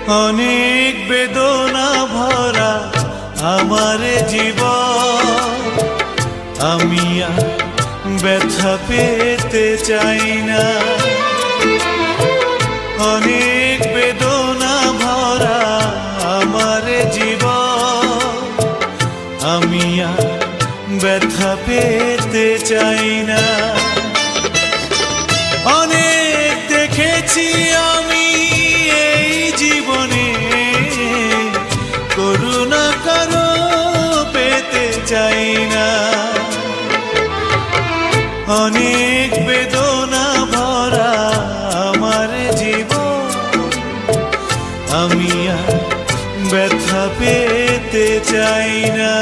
অনেক বেদনা ভরা আমার জীবন, আমি আর ব্যথা পেতে চাই না। অনেক বেদনা ভরা আমার জীবন, আমি আর ব্যথা পেতে চাই না। অনেক দেখেছি আমি এই জীবনে, করুণা কারো পেতে চাই না। অনেক বেদনা ভরা আমার জীবন, আমি আর ব্যথা পেতে চাই না।